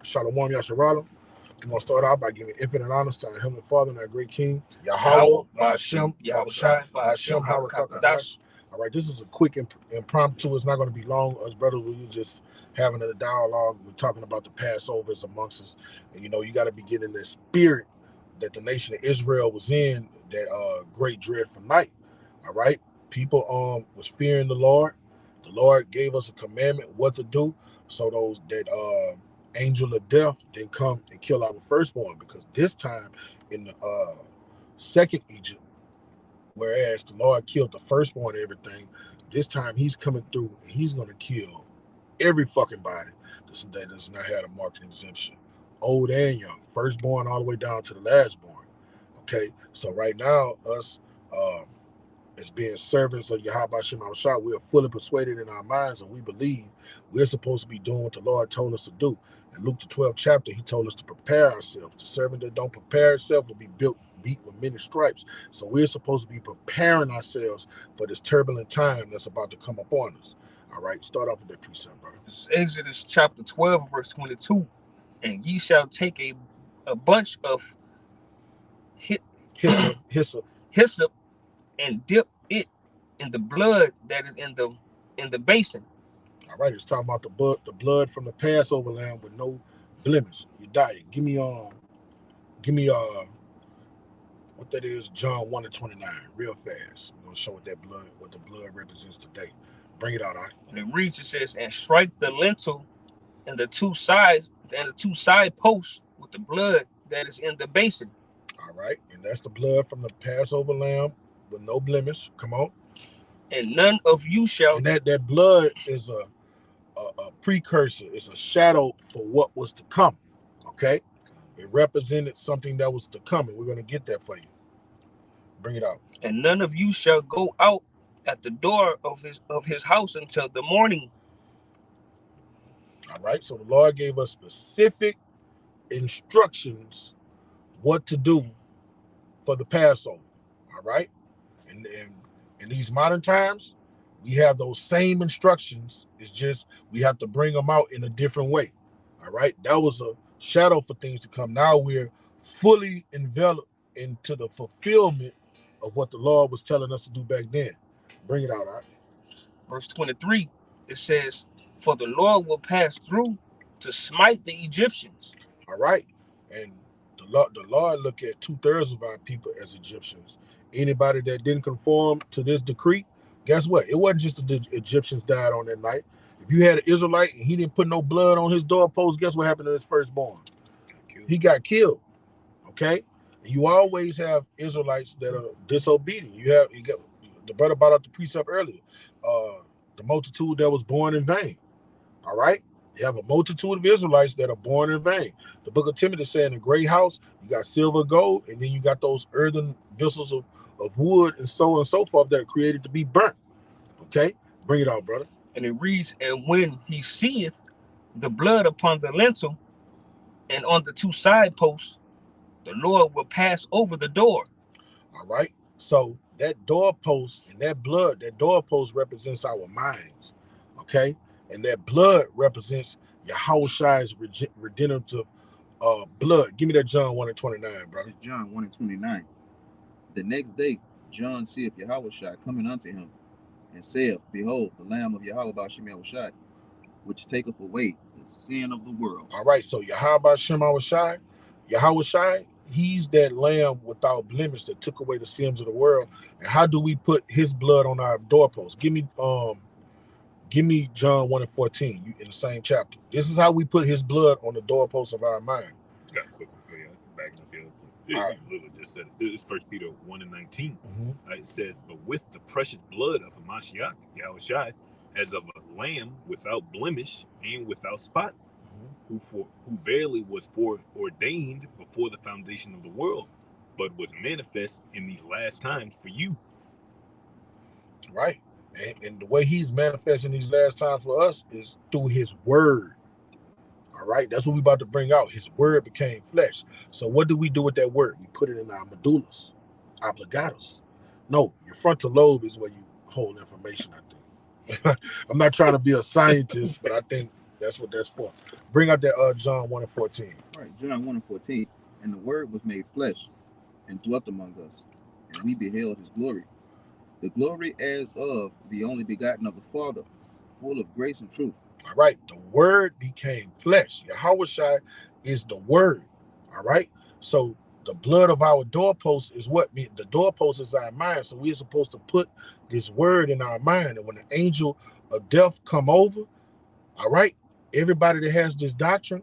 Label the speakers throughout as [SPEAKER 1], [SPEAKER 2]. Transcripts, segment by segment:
[SPEAKER 1] Shalom Yasharala. We're going to start out by giving infinite honors to our Heavenly Father and our great King,
[SPEAKER 2] Yahweh, Ba'ashem, Yahushai, Ba'ashem, Harakakadash.
[SPEAKER 1] All right, this is a quick impromptu. It's not going to be long. Us brothers, we were just having a dialogue. We're talking about the Passovers amongst us. And, you know, you got to be getting the spirit that the nation of Israel was in, that great dreadful night. All right, people was fearing the Lord. The Lord gave us a commandment what to do, so those that angel of death didn't come and kill our firstborn, because this time in the second Egypt, whereas the Lord killed the firstborn and everything, this time he's coming through and he's going to kill every fucking body that does not have a market exemption, old and young, firstborn all the way down to the lastborn. Okay, so right now us as being servants of Yahweh Shem Shah, we are fully persuaded in our minds, and we believe we're supposed to be doing what the Lord told us to do. In Luke the 12th chapter, he told us to prepare ourselves. The servant that don't prepare itself will be beat with many stripes. So we're supposed to be preparing ourselves for this turbulent time that's about to come upon us. All right, start off with that precept, brother.
[SPEAKER 2] This is Exodus chapter 12, verse 22. And ye shall take a bunch of hyssop and dip it in the blood that is in the basin.
[SPEAKER 1] All right, it's talking about the blood from the Passover lamb with no blemish. You die. Give me what that is, John 1:29, real fast. We're gonna show what the blood represents today. Bring it out, all right?
[SPEAKER 2] And it reads, it says, and strike the lintel and the two sides and the two side posts with the blood that is in the basin.
[SPEAKER 1] All right, and that's the blood from the Passover lamb with no blemish. Come on.
[SPEAKER 2] And none of you shall.
[SPEAKER 1] And that blood is a precursor. It's a shadow for what was to come. Okay, it represented something that was to come, and we're going to get that for you. Bring it out.
[SPEAKER 2] And none of you shall go out at the door of his house until the morning.
[SPEAKER 1] All right, so the Lord gave us specific instructions what to do for the Passover. All right, and in these modern times, we have those same instructions. It's just we have to bring them out in a different way. All right, that was a shadow for things to come. Now we're fully enveloped into the fulfillment of what the Lord was telling us to do back then. Bring it out, all right?
[SPEAKER 2] Verse 23, it says, for the Lord will pass through to smite the Egyptians.
[SPEAKER 1] All right, and the Lord look at 2/3 of our people as Egyptians. Anybody that didn't conform to this decree, guess what? It wasn't just the Egyptians died on that night. If you had an Israelite and he didn't put no blood on his doorpost, guess what happened to his firstborn? He got killed. Okay, and you always have Israelites that are disobedient. You got the brother brought up the precept earlier. The multitude that was born in vain. All right, you have a multitude of Israelites that are born in vain. The book of Timothy said in a great house, you got silver, gold, and then you got those earthen vessels of wood and so on and so forth that are created to be burnt. Okay, bring it out, brother.
[SPEAKER 2] And it reads, and when he seeth the blood upon the lintel and on the two side posts, the Lord will pass over the door.
[SPEAKER 1] All right, so that doorpost and that blood, that doorpost represents our minds. Okay, and that blood represents Yahweh's redemptive blood. Give me that John 1:29, brother.
[SPEAKER 3] John 1:29. The next day, John seeth Yahweh coming unto him, and saith, behold, the Lamb of Yahweh Ba'ashem Shai, which taketh away the sin of the world.
[SPEAKER 1] All right, so Yahweh Shai, he's that lamb without blemish that took away the sins of the world. And how do we put his blood on our doorposts? Give me John 1:14 in the same chapter. This is how we put his blood on the doorposts of our mind.
[SPEAKER 4] Got a quick one for you. Back in the field. Literally just said it. This is 1 Peter 1:19. It says, but with the precious blood of Hamashiach, Yahushai, as of a lamb without blemish and without spot, who verily was foreordained before the foundation of the world, but was manifest in these last times for you.
[SPEAKER 1] Right. And the way he's manifesting these last times for us is through his word. All right, that's what we're about to bring out. His word became flesh. So what do we do with that word? We put it in our medullas, obligatus. No, your frontal lobe is where you hold information, I think. I'm not trying to be a scientist, but I think That's what that's for. Bring out that John 1 and 14.
[SPEAKER 3] All right, John 1 and 14. And the word was made flesh and dwelt among us, and we beheld his glory. The glory as of the only begotten of the Father, full of grace and truth.
[SPEAKER 1] All right. The word became flesh. Yahushua is the word. All right. So the blood of our doorpost is what mean the doorpost is our mind. So we're supposed to put this word in our mind. And when the angel of death come over, all right, everybody that has this doctrine,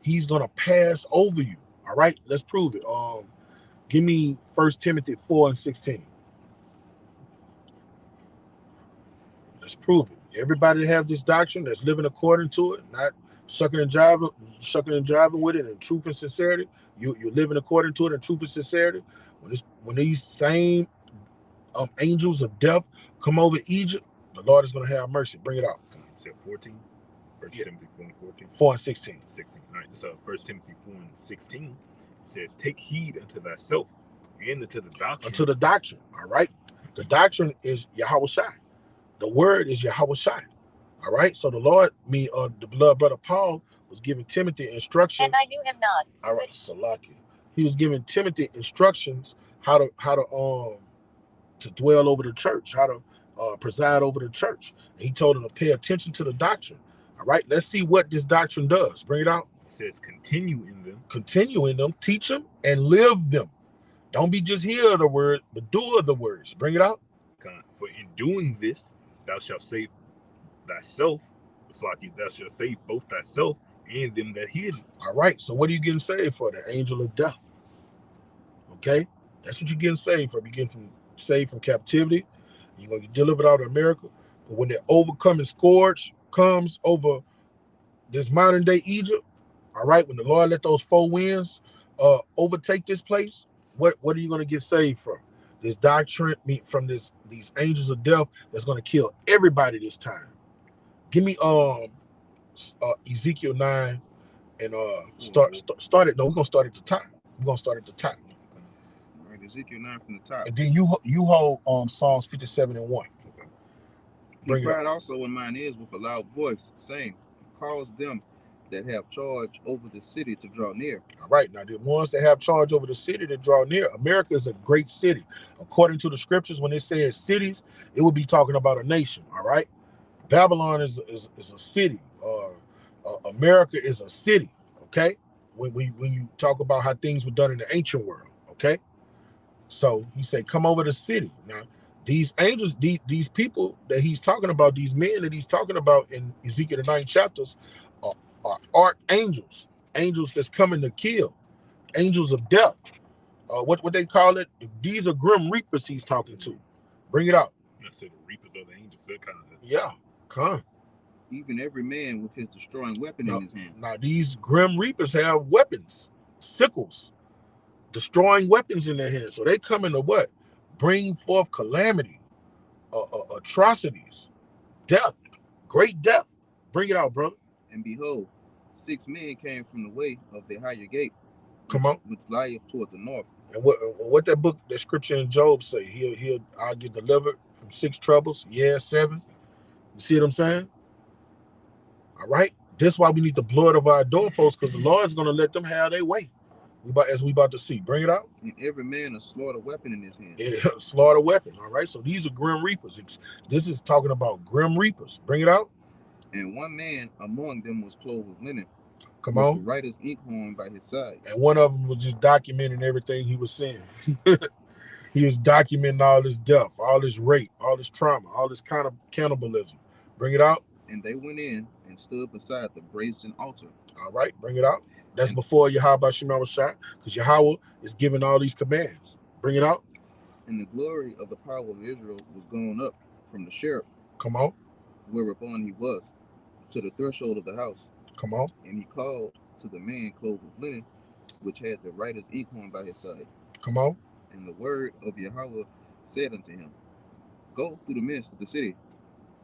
[SPEAKER 1] he's gonna pass over you. All right, let's prove it. Give me 1 Timothy 4 and 16. Let's prove it. Everybody that have this doctrine that's living according to it, not sucking and driving with it in truth and sincerity. You're living according to it in truth and sincerity. When these same angels of death come over Egypt, the Lord is going to have mercy. Bring it out.
[SPEAKER 4] Said 14. First Timothy 4 and 14.
[SPEAKER 1] 4 and 16.
[SPEAKER 4] 16. All right. So 1 Timothy 4 and 16 says, "Take heed unto thyself and unto the doctrine."
[SPEAKER 1] Unto the doctrine. All right. The doctrine is Yahushua. The word is Yahushua. All right. So the Lord, the beloved brother Paul was giving Timothy instructions.
[SPEAKER 5] And I knew him not.
[SPEAKER 1] All right, Salaki. He was giving Timothy instructions how to dwell over the church, how to preside over the church. And he told him to pay attention to the doctrine. All right. Let's see what this doctrine does. Bring it out.
[SPEAKER 4] It says, "Continue in them."
[SPEAKER 1] Continue in them, teach them, and live them. Don't be just hear of the word, but do of the words. Bring it out.
[SPEAKER 4] For in doing this, thou shalt save thyself. It's like thou shalt save both thyself and them that hear thee.
[SPEAKER 1] All right. So what are you getting saved for? The angel of death. Okay? That's what you're getting saved for. You're getting saved from captivity. You're going to get delivered out of America. But when the overcoming scourge comes over this modern day Egypt, all right, when the Lord let those four winds overtake this place, what are you going to get saved from? This doctrine from these angels of death that's going to kill everybody this time. Give me Ezekiel 9 and start it. No, we're gonna start at the top. We're gonna start at the top.
[SPEAKER 3] All right, Ezekiel 9 from the top.
[SPEAKER 1] And then you hold Psalms 57 and 1.
[SPEAKER 3] Okay.
[SPEAKER 1] Bring
[SPEAKER 3] He
[SPEAKER 1] it
[SPEAKER 3] cried
[SPEAKER 1] up.
[SPEAKER 3] also in mine ears with a loud voice, saying, cause them that have charge over the city to draw near.
[SPEAKER 1] All right, now the ones that have charge over the city to draw near. America is a great city. According to the scriptures, when it says cities, it would be talking about a nation. All right, Babylon is a city. America is a city. Okay, when you talk about how things were done in the ancient world. Okay, so he said, come over the city. Now, these angels, these people that he's talking about, these men that he's talking about in Ezekiel the 9 chapters, are archangels, angels that's coming to kill, angels of death. What they call it? These are grim reapers he's talking to. Bring it out.
[SPEAKER 4] I said the reapers of the angels. That kind of.
[SPEAKER 1] Yeah, come.
[SPEAKER 3] Even every man with his destroying weapon in his hand.
[SPEAKER 1] Now these grim reapers have weapons, sickles, destroying weapons in their hands. So they come in to what? Bring forth calamity, atrocities, death, great death. Bring it out, brother.
[SPEAKER 3] And behold, 6 men came from the way of the higher gate,
[SPEAKER 1] Come on.
[SPEAKER 3] which lieth toward the north.
[SPEAKER 1] And what that scripture in Job say? I'll get delivered from 6 troubles. Yeah, 7. You see what I'm saying? All right. That's why we need the blood of our doorposts, because the Lord's going to let them have their way. As we about to see. Bring it out.
[SPEAKER 3] And every man a slaughter weapon in his hand.
[SPEAKER 1] Yeah, slaughter weapon. All right. So these are grim reapers. This is talking about grim reapers. Bring it out.
[SPEAKER 3] And one man among them was clothed with linen.
[SPEAKER 1] Come
[SPEAKER 3] with
[SPEAKER 1] on.
[SPEAKER 3] the writer's inkhorn by his side.
[SPEAKER 1] And one of them was just documenting everything he was seeing. He was documenting all this death, all this rape, all this trauma, all this kind of cannibalism. Bring it out.
[SPEAKER 3] And they went in and stood beside the brazen altar.
[SPEAKER 1] All right, bring it out. That's before Yahweh Shema shot, because Yahweh is giving all these commands. Bring it out.
[SPEAKER 3] And the glory of the power of Israel was gone up from the cherub.
[SPEAKER 1] Come on.
[SPEAKER 3] Whereupon he was, to the threshold of the house.
[SPEAKER 1] Come on.
[SPEAKER 3] And he called to the man clothed with linen, which had the writer's inkhorn by his side.
[SPEAKER 1] Come on.
[SPEAKER 3] And the word of Yahweh said unto him, go through the midst of the city,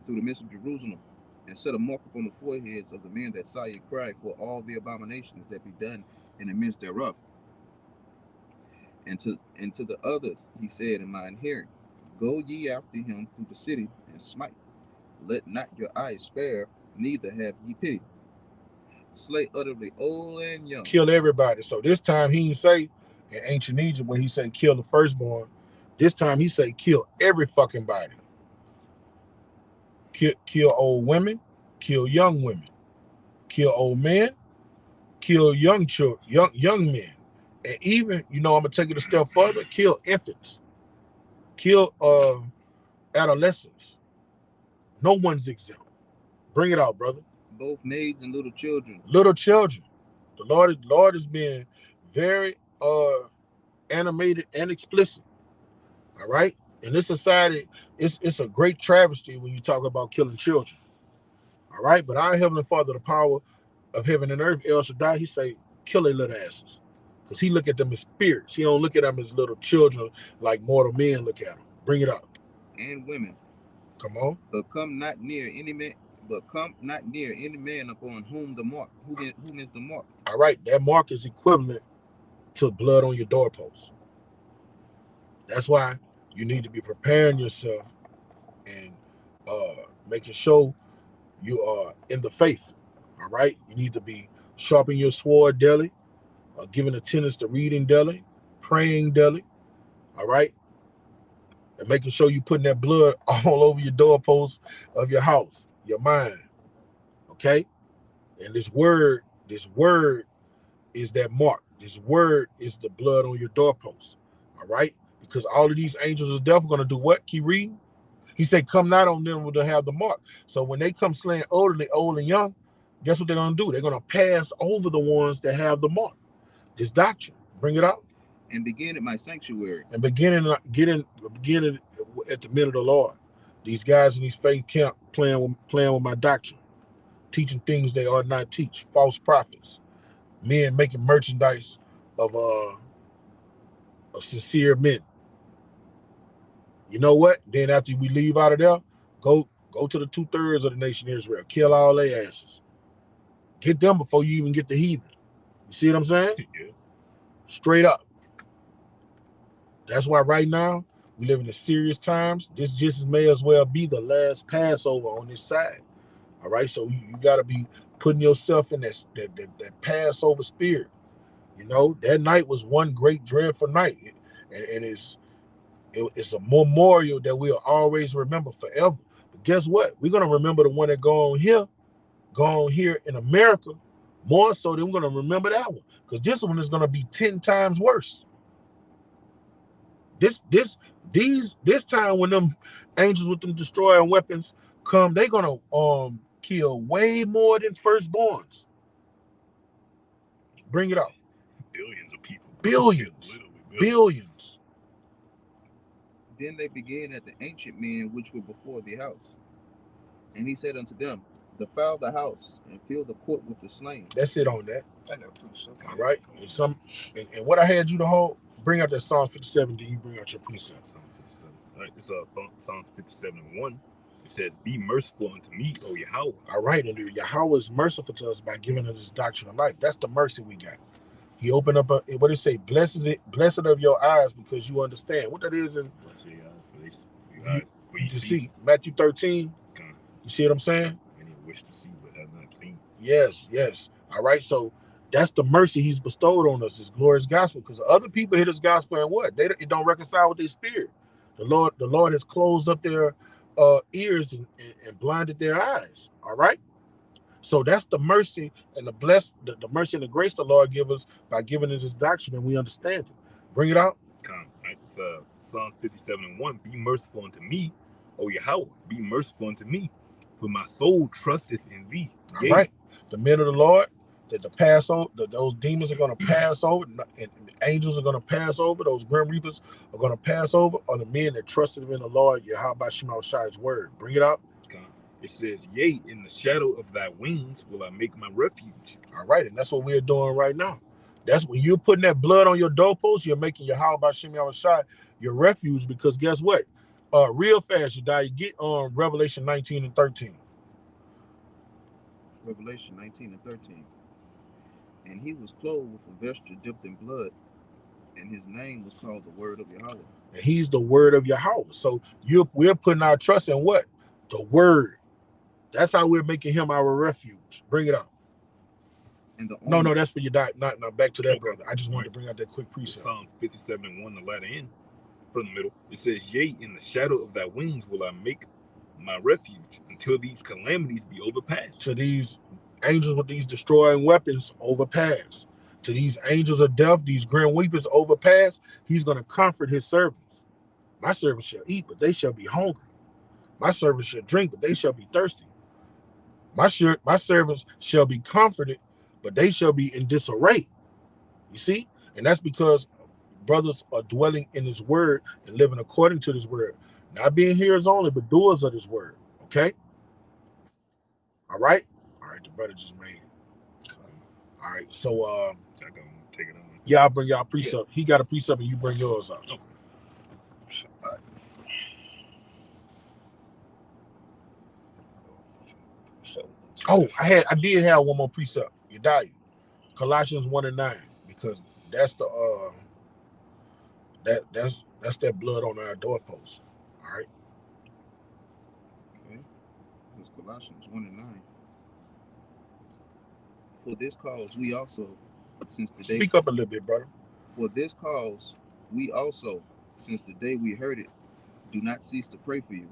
[SPEAKER 3] through the midst of Jerusalem, and set a mark upon the foreheads of the men that saw you cry for all the abominations that be done in the midst thereof. And to the others he said in mine hearing, go ye after him through the city and smite. Let not your eyes spare, neither have ye pity. slay utterly old and young.
[SPEAKER 1] Kill everybody. So this time he didn't say in ancient Egypt where he said kill the firstborn. This time he said kill every fucking body. Kill old women, kill young women, kill old men, kill young children, young men. And even, I'm gonna take it a step further, kill infants, kill adolescents. No one's exempt. Bring it out, brother.
[SPEAKER 3] Both maids and little children.
[SPEAKER 1] Little children. The Lord is being very animated and explicit. All right. In this society, it's a great travesty when you talk about killing children. All right. But our Heavenly Father, the power of heaven and earth, El Shaddai, he say, kill their little asses. Because he look at them as spirits. He don't look at them as little children like mortal men look at them. Bring it up.
[SPEAKER 3] And women.
[SPEAKER 1] Come on.
[SPEAKER 3] But come not near any man upon whom the mark. Whom is the mark?
[SPEAKER 1] All right. That mark is equivalent to blood on your doorpost. That's why you need to be preparing yourself and making sure you are in the faith. All right. You need to be sharpening your sword daily, giving attendance to reading daily, praying daily. All right. And making sure you putting that blood all over your doorposts of your house, your mind. Okay. And this word is that mark. This word is the blood on your doorposts. All right. Because all of these angels of death are going to do what? Keep reading. He said, come not on them to have the mark. So when they come slaying old and young, guess what they're going to do? They're going to pass over the ones that have the mark. This doctrine. Bring it out.
[SPEAKER 3] And begin at my sanctuary.
[SPEAKER 1] And beginning at the men of the Lord. These guys in these faith camp playing with my doctrine. Teaching things they ought not teach. False prophets. Men making merchandise of sincere men. You know what? Then after we leave out of there, go to the 2/3 of the nation of Israel. Kill all their asses. Get them before you even get the heathen. You see what I'm saying?
[SPEAKER 4] Yeah.
[SPEAKER 1] Straight up. That's why right now we live in serious times. This just may as well be the last Passover on this side. All right. So you got to be putting yourself in that Passover spirit. That night was one great dreadful night. And it's a memorial that we'll always remember forever. But guess what? We're going to remember the one that go on here in America more so than we're going to remember that one. Because this one is going to be 10 times worse. This time when them angels with them destroying weapons come, they're going to kill way more than firstborns. Bring it up.
[SPEAKER 4] Billions of people.
[SPEAKER 1] Billions.
[SPEAKER 3] Then they began at the ancient men which were before the house. And he said unto them, defile the house and fill the court with the slain.
[SPEAKER 1] That's it on that.
[SPEAKER 2] I know precept.
[SPEAKER 1] All right. And what I had you to hold, bring out that Psalm 57, then you bring out your precept.
[SPEAKER 4] Psalm 57. All right, it's Psalm 57:1. It says, be merciful unto me, O Yahweh.
[SPEAKER 1] All right, and Yahweh is merciful to us by giving us this doctrine of life. That's the mercy we got. He opened up what it say, blessed of your eyes because you understand. What that is in you see Matthew 13. You see what I'm saying?
[SPEAKER 4] Many wish to see but have not seen.
[SPEAKER 1] Yes. All right, so that's the mercy he's bestowed on us, this glorious gospel. Because other people hear this gospel and what? It don't reconcile with their spirit. The Lord has closed up their ears and blinded their eyes. All right. So that's the mercy and the mercy and the grace the Lord give us by giving us this doctrine, and we understand it. Bring it out.
[SPEAKER 4] It's Psalm 57:1. Be merciful unto me, O Yahweh. Be merciful unto me, for my soul trusteth in thee.
[SPEAKER 1] All right. The men of the Lord, that those demons are going to pass over, and the angels are going to pass over, those grim reapers are going to pass over, are the men that trusted in the Lord, Yahweh Shema Shai's word. Bring it out.
[SPEAKER 4] It says, yea, in the shadow of thy wings will I make my refuge.
[SPEAKER 1] All right, and that's what we're doing right now. That's when you're putting that blood on your doorpost, you're making Yahweh Shema Shai your refuge, because guess what? Real fast, you get on Revelation 19:13.
[SPEAKER 3] Revelation 19:13. And he was clothed with a vesture dipped in blood, and his name was called the Word of Yahweh.
[SPEAKER 1] And he's the Word of Yahweh. So we're putting our trust in what? The Word. That's how we're making him our refuge. Bring it up.
[SPEAKER 3] And the
[SPEAKER 1] No, that's for your diet. Not back to that,
[SPEAKER 4] Okay.
[SPEAKER 1] brother. I just wanted to bring out that quick precept.
[SPEAKER 4] Psalm 57:1, the latter end, from the middle. It says, "Yea, in the shadow of thy wings will I make my refuge until these calamities be overpassed."
[SPEAKER 1] To these angels with these destroying weapons overpass. To these angels of death, these grim weepers overpass. He's going to comfort his servants. My servants shall eat, but they shall be hungry. My servants shall drink, but they shall be thirsty. My servants shall be comforted, but they shall be in disarray. You see? And that's because brothers are dwelling in his word and living according to this word. Not being hearers only, but doers of this word. Okay? All right? All right, the brother just made it. All right, so
[SPEAKER 4] I can take it on.
[SPEAKER 1] yeah, I'll bring y'all precept. He got a precept and you bring yours out.
[SPEAKER 4] Okay.
[SPEAKER 2] All right. So
[SPEAKER 1] Oh, I did have one more precept. You die. Colossians 1:9, because that's the that's that blood on our doorposts. All right.
[SPEAKER 3] Okay. It's Colossians 1:9. For this cause we also, since the day
[SPEAKER 1] Speak up a little bit, brother.
[SPEAKER 3] for this cause we also, since the day we heard it, do not cease to pray for you,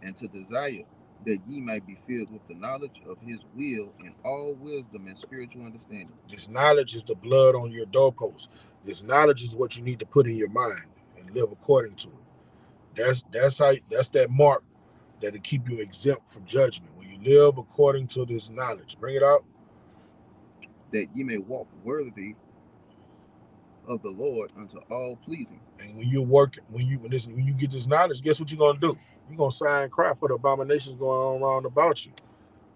[SPEAKER 3] and to desire that ye might be filled with the knowledge of his will in all wisdom and spiritual understanding.
[SPEAKER 1] This knowledge is the blood on your doorposts. This knowledge is what you need to put in your mind and live according to it. That's that mark that'll keep you exempt from judgment. When you live according to this knowledge. Bring it out.
[SPEAKER 3] That ye may walk worthy of the Lord unto all pleasing.
[SPEAKER 1] And when you work, when you get this knowledge, guess what you're gonna do? You're gonna sign crap for the abominations going on around about you.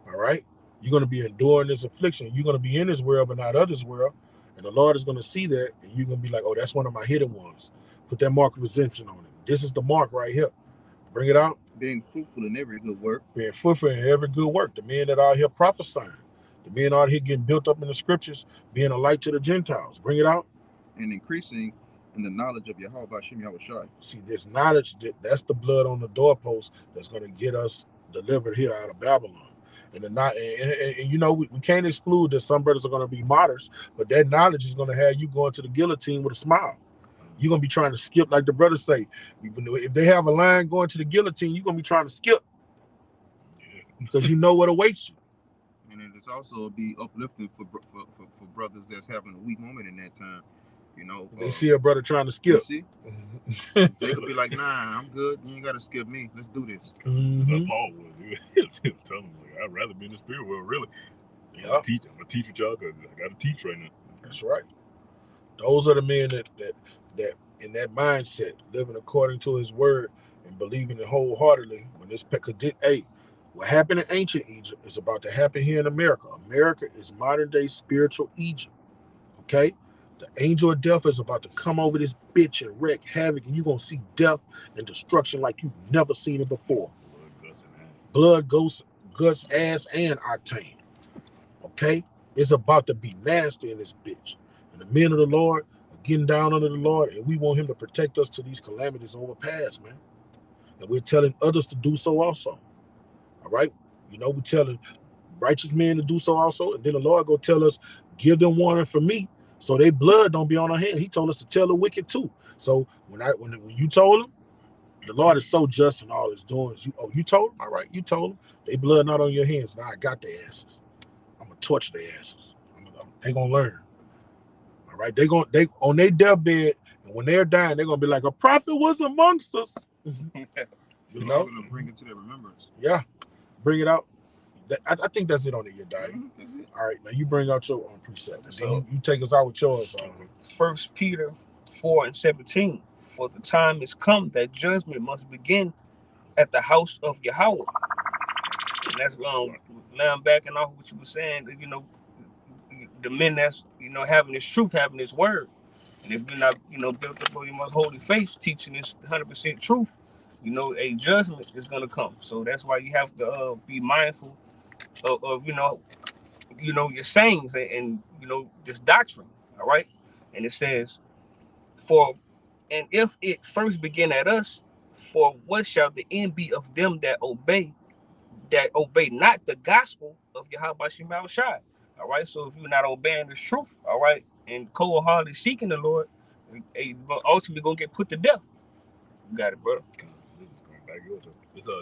[SPEAKER 1] All right? You're gonna be enduring this affliction. You're gonna be in this world, but not of this world. And the Lord is gonna see that, and you're gonna be like, oh, that's one of my hidden ones. Put that mark of redemption on it. This is the mark right here. Bring it out.
[SPEAKER 3] Being fruitful in every good work.
[SPEAKER 1] Being fruitful in every good work. The men that are here prophesying. The men out here getting built up in the scriptures, being a light to the Gentiles. Bring it out.
[SPEAKER 3] And increasing in the knowledge of Yahweh Bashem Yahushai.
[SPEAKER 1] See, this knowledge, that's the blood on the doorpost that's going to get us delivered here out of Babylon. And you know, we can't exclude that some brothers are going to be martyrs, but that knowledge is going to have you going to the guillotine with a smile. You're going to be trying to skip, like the brothers say. If they have a line going to the guillotine, you're going to be trying to skip because you know what awaits you.
[SPEAKER 3] And it's also be uplifting for brothers that's having a weak moment in that time. You know,
[SPEAKER 1] they see a brother trying to skip.
[SPEAKER 3] See? They'll be like, nah, I'm good. You ain't got to skip me. Let's do this.
[SPEAKER 4] Paul was. He was telling me, like, I'd rather be in the spirit world, really.
[SPEAKER 1] Yeah.
[SPEAKER 4] I'm going to teach with y'all because I got to teach right now.
[SPEAKER 1] That's right. Those are the men that in that mindset, living according to his word and believing it wholeheartedly. When this, hey, what happened in ancient Egypt is about to happen here in America. America is modern day spiritual Egypt. Okay? The angel of death is about to come over this bitch and wreak havoc, and you're going to see death and destruction like you've never seen it before. Blood, guts, ass, and octane. Okay? It's about to be nasty in this bitch. And the men of the Lord are getting down under the Lord, and we want him to protect us till these calamities overpass, man. And we're telling others to do so also. All right? You know, we're telling righteous men to do so also, and then the Lord go tell us, give them warning for me, so their blood don't be on our hand. He told us to tell the wicked too. So when you told him, the Lord is so just in all his doings. You told him? All right, you told him. They blood not on your hands. Now I got their asses. I'm gonna torture their asses. They gonna learn. All right, they on their deathbed, and when they're dying, they're gonna be like, a prophet was amongst us.
[SPEAKER 3] You know, gonna bring it to their remembrance.
[SPEAKER 1] Yeah, bring it out. I think that's it on it, your diet. All right, now you bring out your own precept. So you take us out with yours.
[SPEAKER 2] 1 Peter 4:17. For the time is come that judgment must begin at the house of Yahweh. And that's now I'm backing off what you were saying. You know, the men that's having this truth, having this word, and if you're not built up on your most holy faith, teaching this 100% truth, a judgment is gonna come. So that's why you have to be mindful of your sayings and this doctrine. All right, and it says, and if it first begin at us, for what shall the end be of them that obey not the gospel of Yahweh Shai? All right. So if you're not obeying this truth, all right, and cold-heartedly seeking the Lord, you're ultimately gonna get put to death. You got it, brother.
[SPEAKER 4] This is going back over.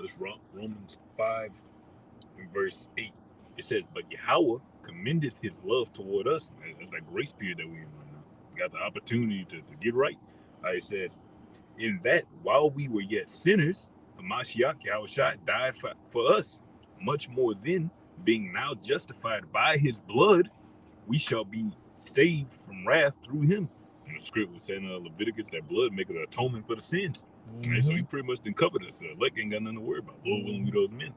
[SPEAKER 4] This Romans 5 in verse 8. It says, "But Yahweh commendeth His love toward us." That's that grace period that we in right now. We got the opportunity to get right. It says, "In that while we were yet sinners, Hamashiach Yahushua died for us. Much more then, being now justified by His blood, we shall be saved from wrath through Him." And the script was saying Leviticus, that blood maketh an atonement for the sins. And so He pretty much done covered us. Elect ain't got nothing to worry about. Lord willing, we those men.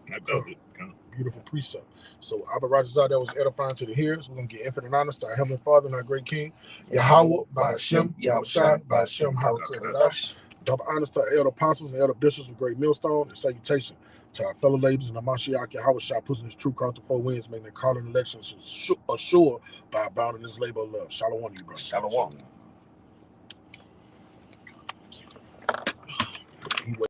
[SPEAKER 1] That was it. Beautiful precept. So Abba Rajazah, that was edifying to the hearers. We're gonna get infinite honors to our Heavenly Father and our great King, Yahweh, by Hashem, Yahushua, by Hashem, Hawakadash. Double honors to our elder apostles and elder bishops of Great Millstone, and salutation to our fellow laborers and the Mashiach Yahweh Shah, pushing his true cross to four winds, making their calling elections assured by abounding his labor of love. Shalom to you, brother.
[SPEAKER 2] Shalom.